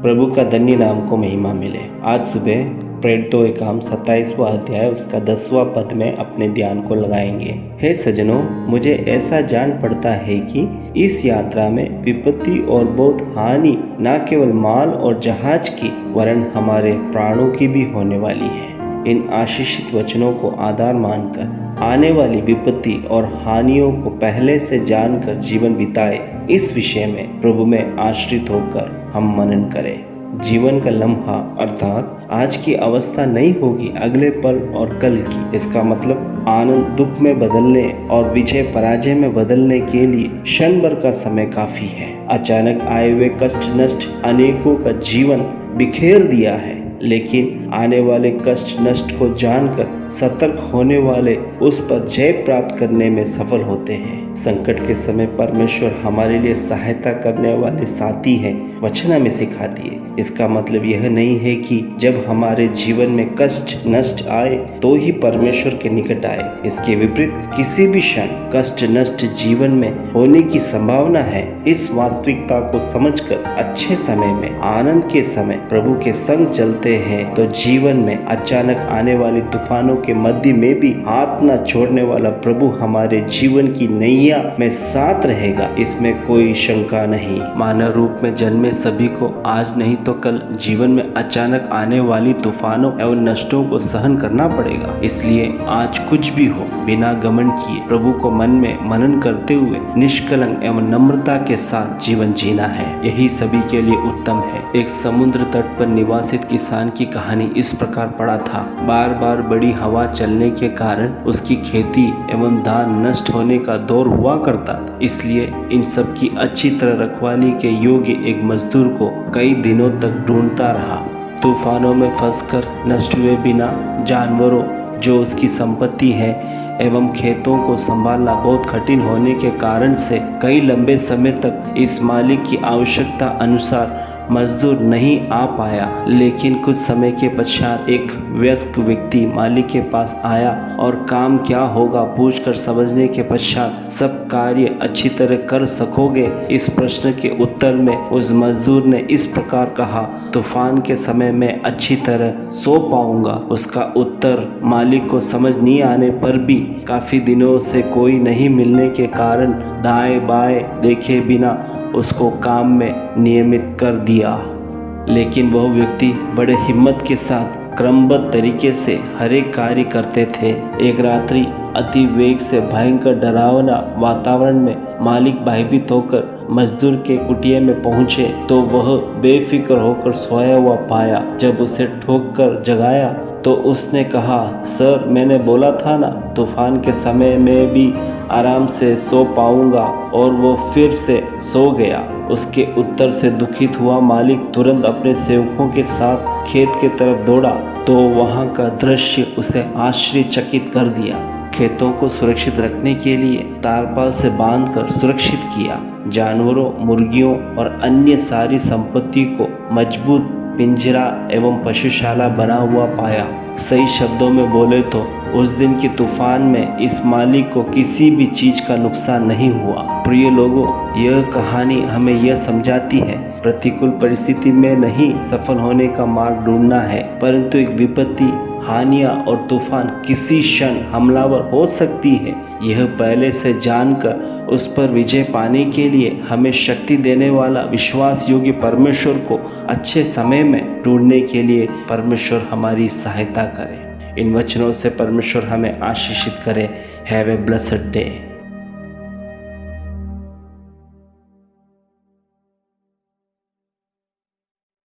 प्रभु का धन्य नाम को महिमा मिले। आज सुबह प्रेरितों के काम 27वां अध्याय उसका 10वां पद में अपने ध्यान को लगाएंगे। हे सज्जनों, मुझे ऐसा जान पड़ता है कि इस यात्रा में विपत्ति और बहुत हानि न केवल माल और जहाज की वरन हमारे प्राणों की भी होने वाली है। इन आशीषित वचनों को आधार मानकर आने वाली विपत्ति और हानियों को पहले से जानकर जीवन बिताए, इस विषय में प्रभु में आश्रित होकर हम मनन करें। जीवन का लम्हा अर्थात आज की अवस्था नहीं होगी अगले पल और कल की। इसका मतलब आनंद दुख में बदलने और विजय पराजय में बदलने के लिए क्षण भर का समय काफी है। अचानक आए हुए कष्ट नष्ट अनेकों का जीवन बिखेर दिया है, लेकिन आने वाले कष्ट नष्ट को जानकर सतर्क होने वाले उस पर जय प्राप्त करने में सफल होते हैं। संकट के समय परमेश्वर हमारे लिए सहायता करने वाले साथी हैं, वचन हमें सिखाती है। इसका मतलब यह नहीं है कि जब हमारे जीवन में कष्ट नष्ट आए तो ही परमेश्वर के निकट आए। इसके विपरीत किसी भी क्षण कष्ट नष्ट जीवन में होने की संभावना है। इस वास्तविकता को समझकर अच्छे समय में आनंद के समय प्रभु के संग चलते हैं तो जीवन में अचानक आने वाले तूफानों के मध्य में भी हाथ न छोड़ने वाला प्रभु हमारे जीवन की नैया में साथ रहेगा, इसमें कोई शंका नहीं। मानव रूप में जन्मे सभी को आज नहीं तो कल जीवन में अचानक आने वाली तूफानों एवं नष्टों को सहन करना पड़ेगा। इसलिए आज कुछ भी हो बिना घमंड किए प्रभु को मन में मनन करते हुए निष्कलंक एवं नम्रता के साथ जीवन जीना है। यही सभी के लिए उत्तम है। एक समुद्र तट पर निवासित किसान की कहानी इस प्रकार पड़ा था। बार बार बड़ी हवा चलने के कारण उसकी खेती एवं धान नष्ट होने का दौर हुआ करता था। इसलिए इन सब की अच्छी तरह रखवाली के योग्य एक मजदूर को कई दिनों तक ढूंढता रहा। तूफानों में फंसकर नष्ट हुए बिना जानवरों जो उसकी संपत्ति है एवं खेतों को संभालना बहुत कठिन होने के कारण से कई लंबे समय तक इस मालिक की आवश्यकता अनुसार मजदूर नहीं आ पाया। लेकिन कुछ समय के पश्चात एक वयस्क व्यक्ति मालिक के पास आया और काम क्या होगा पूछकर समझने के पश्चात सब कार्य अच्छी तरह कर सकोगे, इस प्रश्न के उत्तर में उस मजदूर ने इस प्रकार कहा, तूफान के समय में अच्छी तरह सो पाऊंगा। उसका उत्तर मालिक को समझ नहीं आने पर भी काफी दिनों से कोई नहीं मिलने के कारण दाएं बाएं देखे बिना उसको काम में नियमित कर दिया। लेकिन वह व्यक्ति बड़े हिम्मत के साथ क्रमबद्ध तरीके से हर एक कार्य करते थे। एक रात्रि अति वेग से भयंकर डरावना वातावरण में मालिक भयभीत होकर मजदूर के कुटिया में पहुंचे तो वह बेफिक्र होकर सोया हुआ पाया। जब उसे ठोक कर जगाया तो उसने कहा, सर मैंने बोला था ना तूफान के समय में भी आराम से सो पाऊंगा, और वो फिर से सो गया। उसके उत्तर से दुखित हुआ मालिक तुरंत अपने सेवकों के साथ खेत की तरफ दौड़ा तो वहां का दृश्य उसे आश्चर्यचकित कर दिया। खेतों को सुरक्षित रखने के लिए तारपाल से बांधकर सुरक्षित किया। जानवरों, मुर्गियों और अन्य सारी संपत्ति को मजबूत पिंजरा एवं पशुशाला बना हुआ पाया। सही शब्दों में बोले तो उस दिन के तूफान में इस मालिक को किसी भी चीज का नुकसान नहीं हुआ। प्रिय लोगों, यह कहानी हमें यह समझाती है प्रतिकूल परिस्थिति में नहीं सफल होने का मार्ग ढूंढना है, परंतु एक विपत्ति, हानियां और तूफान किसी क्षण हमलावर हो सकती है। यह पहले से जानकर उस पर विजय पाने के लिए हमें शक्ति देने वाला विश्वास योग्य परमेश्वर को अच्छे समय में ढूंढने के लिए परमेश्वर हमारी सहायता करे। इन वचनों से परमेश्वर हमें आशीषित करे। Have a blessed day.